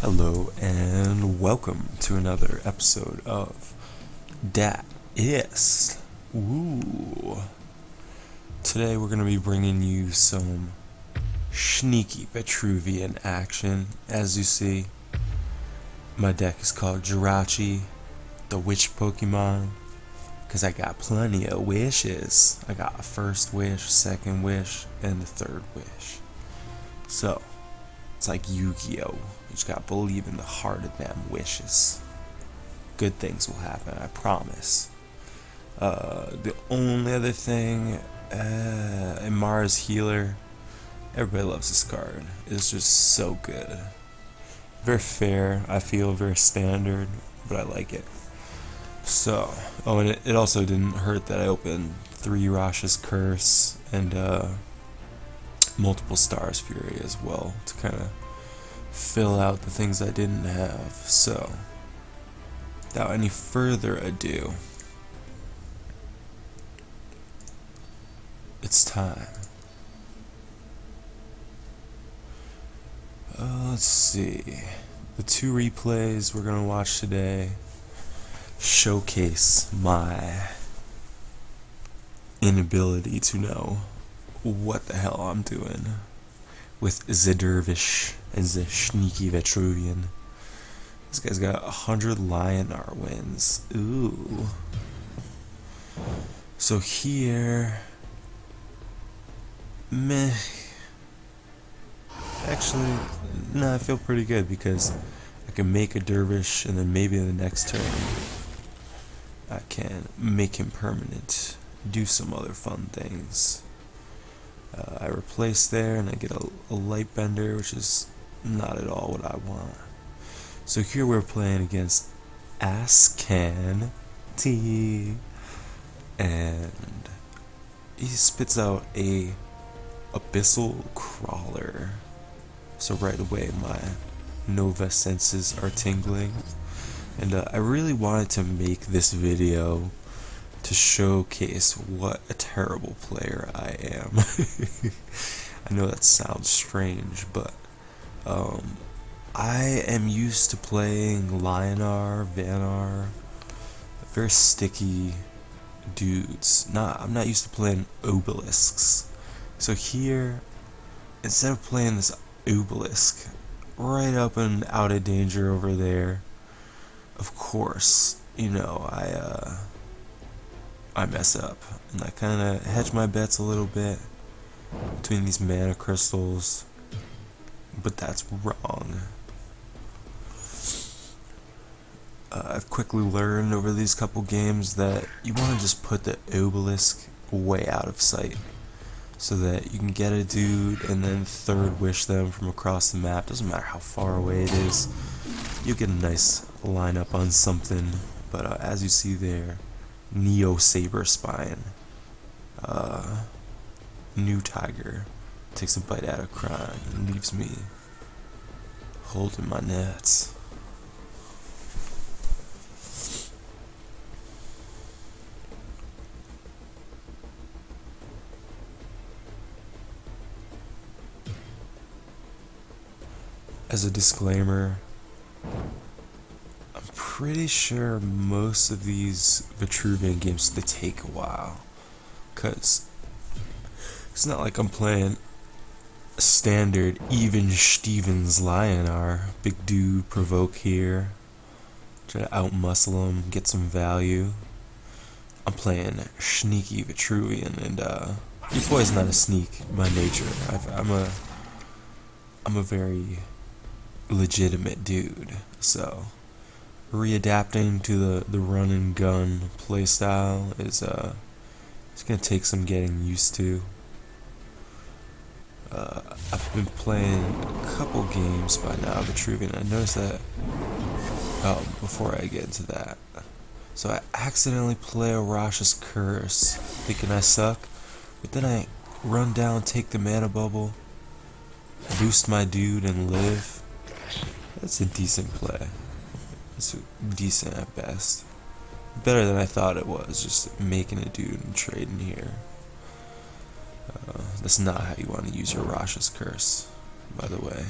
Hello and welcome to another episode of Dat Yst. Woo! Today we're going to be bringing you some sneaky Vetshrubian action. As you see, my deck is called Jirachi, the witch Pokemon, because I got plenty of wishes. I got a first wish, second wish, and a third wish. So, it's like Yu-Gi-Oh! You just gotta believe in the heart of them wishes. Good things will happen, I promise. The only other thing, Aymara's healer. Everybody loves this card. It's just so good. Very fair, I feel, very standard, but I like it. So, and it also didn't hurt that I opened 3 Rasha's Curse and multiple Stars Fury as well to kind of fill out the things I didn't have. So, without any further ado, it's time. Let's see. The 2 replays we're gonna watch today showcase my inability to know what the hell I'm doing with the derveesh and the shneaky Vetshrubian. This guy's got 100 laughtears wins. Ooh. So here, meh. Actually, no, I feel pretty good because I can make a derveesh and then maybe in the next turn I can make him permanent, do some other fun things. I replace there and I get a light bender, which is not at all what I want. So here we're playing against Ascan T, and he spits out a abyssal crawler. So right away my Nova senses are tingling, and I really wanted to make this video to showcase what a terrible player I am. I know that sounds strange, but I am used to playing Laughtears, Vanar, very sticky dudes. I'm not used to playing Ooblisks. So here, instead of playing this Oobalisk right up and out of danger over there, of course, you know, I mess up, and I kind of hedge my bets a little bit between these mana crystals, but that's wrong. I've quickly learned over these couple games that you want to just put the Obelisk way out of sight so that you can get a dude and then third wish them from across the map. Doesn't matter how far away it is, you get a nice lineup on something. But as you see there, Neo Saber Spine, New Tiger takes a bite out of crime and leaves me holding my nuts. As a disclaimer, I'm pretty sure most of these Vetshrubian games, they take a while, because it's not like I'm playing a standard even Stevens Laughtears, big dude, provoke here, try to outmuscle him, get some value. I'm playing sneaky Vetshrubian, and your boy's not a sneak by nature. I'm a very legitimate dude, so readapting to the run and gun playstyle is it's gonna take some getting used to. I've been playing a couple games by now, Vetshrubian. I noticed that before I get into that, so I accidentally play a Rasha's Curse thinking I suck, but then I run down, take the mana bubble, boost my dude and live. That's a decent play. It's decent at best. Better than I thought it was, just making a dude and trading here. That's not how you want to use your Rasha's Curse, by the way.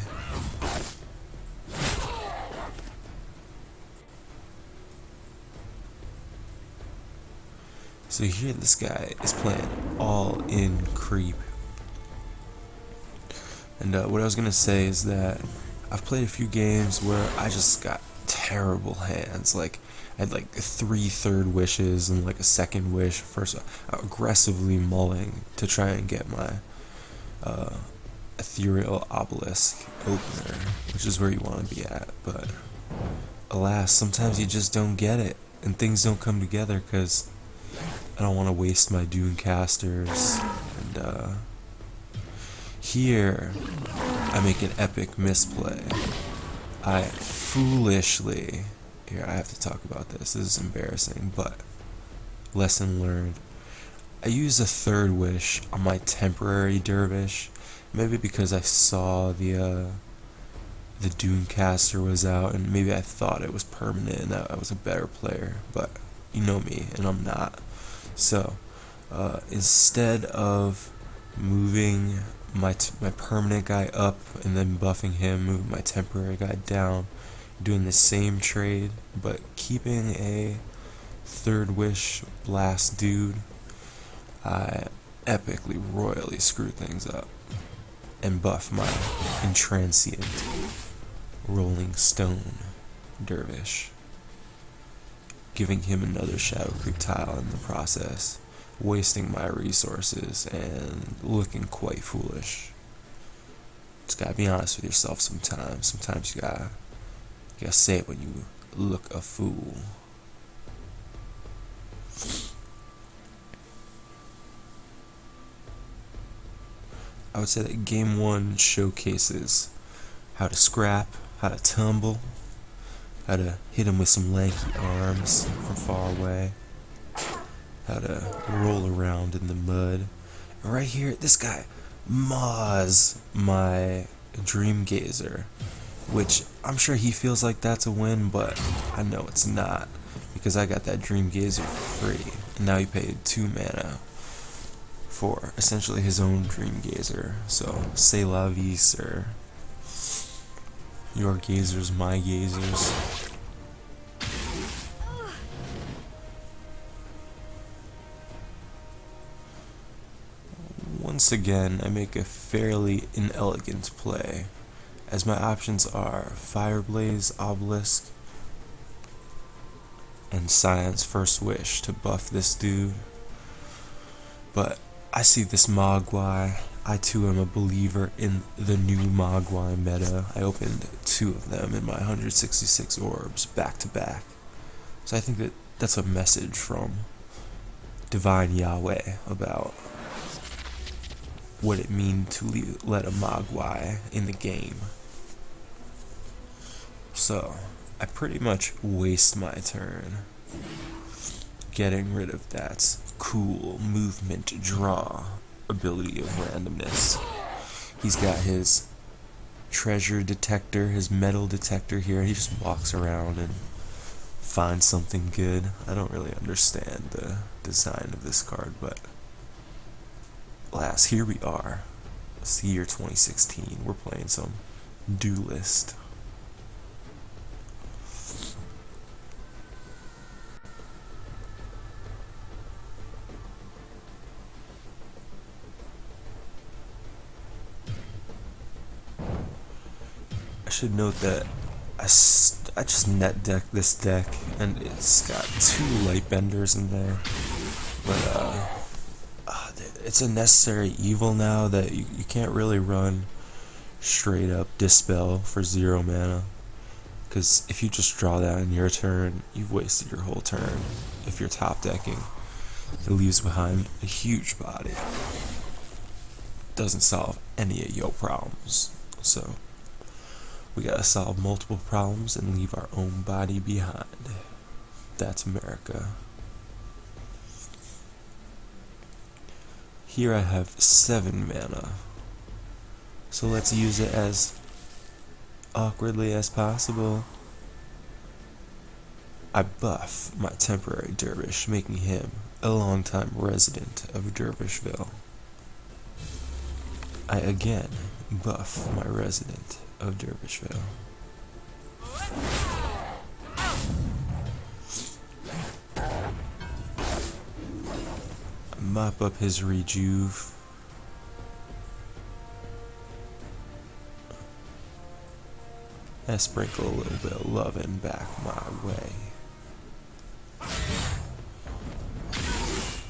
So here this guy is playing all in creep. And what I was gonna say is that I've played a few games where I just got terrible hands. Like I had like 3 third wishes and like a second wish. First, aggressively mulling to try and get my ethereal obelisk opener, which is where you want to be at. But alas, sometimes you just don't get it, and things don't come together because I don't want to waste my Dune casters. And here I make an epic misplay. I foolishly, here I have to talk about this, this is embarrassing, but lesson learned. I use a third wish on my temporary dervish, maybe because I saw the Doomcaster was out, and maybe I thought it was permanent and that I was a better player, but you know me, and I'm not. So, instead of moving my permanent guy up and then buffing him, moving my temporary guy down, doing the same trade, but keeping a third wish blast dude, I epically, royally screw things up and buff my intransient rolling stone dervish, giving him another shadow creep tile in the process, wasting my resources and looking quite foolish. Just gotta be honest with yourself sometimes. Sometimes you gotta say it when you look a fool. I would say that game 1 showcases how to scrap, how to tumble, how to hit him with some lanky arms from far away, how to roll around in the mud. And right here, this guy maws my dream gazer, which I'm sure he feels like that's a win, but I know it's not, because I got that dream gazer for free, and now he paid 2 mana for essentially his own dream gazer. So c'est la vie, sir. Your gazers, my gazers. Once again, I make a fairly inelegant play, as my options are Fireblaze, Obelisk, and Scion's First Wish to buff this dude. But I see this Mogwai. I too am a believer in the new Mogwai meta. I opened 2 of them in my 166 orbs back to back. So I think that that's a message from Divine Yahweh about what it means to let a Mogwai in the game. So I pretty much waste my turn getting rid of that cool movement draw ability of randomness. He's got his treasure detector, his metal detector here. He just walks around and finds something good. I don't really understand the design of this card, but alas, here we are. It's the year 2016. We're playing some Duelyst. I should note that I just net deck this deck, and it's got 2 Lightbenders in there, but it's a necessary evil now that you can't really run straight up Dispel for 0 mana, because if you just draw that in your turn, you've wasted your whole turn. If you're top decking, it leaves behind a huge body. Doesn't solve any of your problems, so we gotta solve multiple problems and leave our own body behind. That's America. Here I have 7 mana, so let's use it as awkwardly as possible. I buff my temporary dervish, making him a longtime resident of Dervishville. I again buff my resident of Dervishville. mop up his rejuve. And sprinkle a little bit of loving back my way.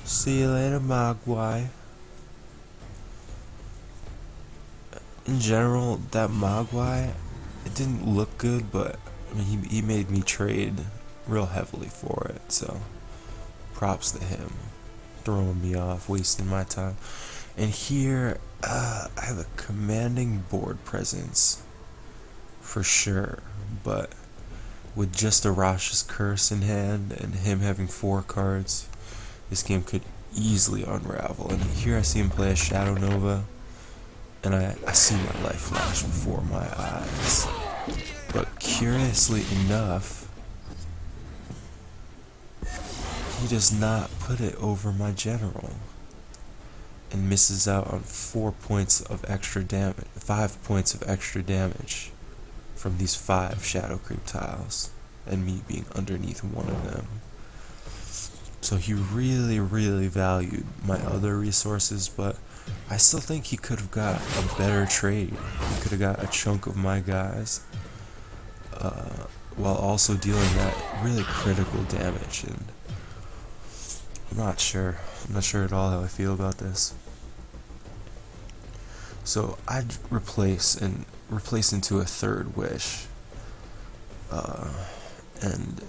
See you later, Mogwai. In general, that Mogwai, it didn't look good, but I mean, he made me trade real heavily for it, so props to him. Throwing me off, wasting my time. And here, I have a commanding board presence, for sure, but with just Arash's Curse in hand and him having 4 cards, this game could easily unravel. And here I see him play a Shadow Nova, and I see my life flash before my eyes. But curiously enough, he does not put it over my general, and misses out on 4 points of extra damage, 5 points of extra damage from these 5 Shadow Creep tiles, and me being underneath one of them. So he really, really valued my other resources, but I still think he could have got a better trade. He could have got a chunk of my guys, while also dealing that really critical damage. And I'm not sure at all how I feel about this. So I'd replace into a third wish, and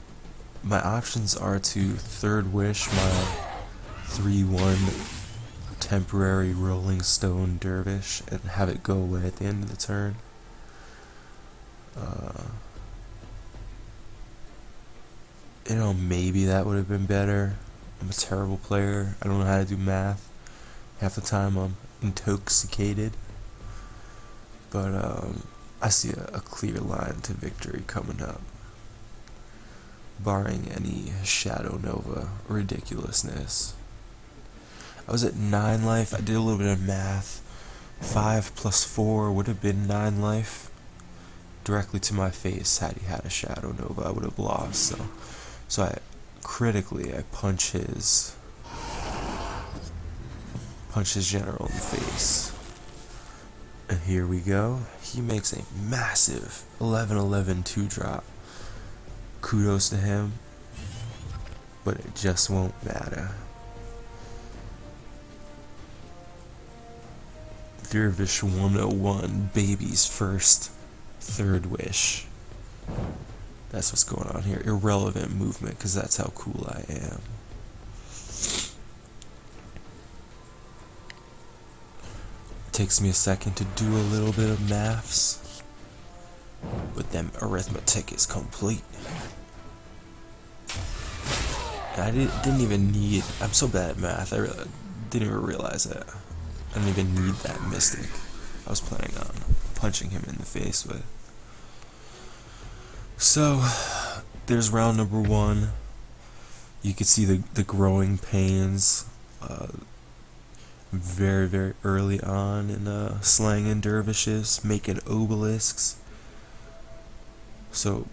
my options are to third wish my 3/1 temporary Rolling Stone dervish and have it go away at the end of the turn. Maybe that would have been better. I'm a terrible player. I don't know how to do math. Half the time I'm intoxicated. But I see a clear line to victory coming up, barring any Shadow Nova ridiculousness. I was at 9 life. I did a little bit of math. 5 plus 4 would have been 9 life. Directly to my face, had he had a Shadow Nova, I would have lost. So I punch his general in the face. And here we go. He makes a massive 11/11 2-drop. Kudos to him, but it just won't matter. Dervish 101, baby's first third wish. That's what's going on here. Irrelevant movement, because that's how cool I am. It takes me a second to do a little bit of maths, but then arithmetic is complete. And I didn't even need. I'm so bad at math. I didn't even realize it. I didn't even need that mystic. I was planning on punching him in the face with. So, there's round number 1. You can see the growing pains very, very early on in slanging dervishes, making Ooblisks. So,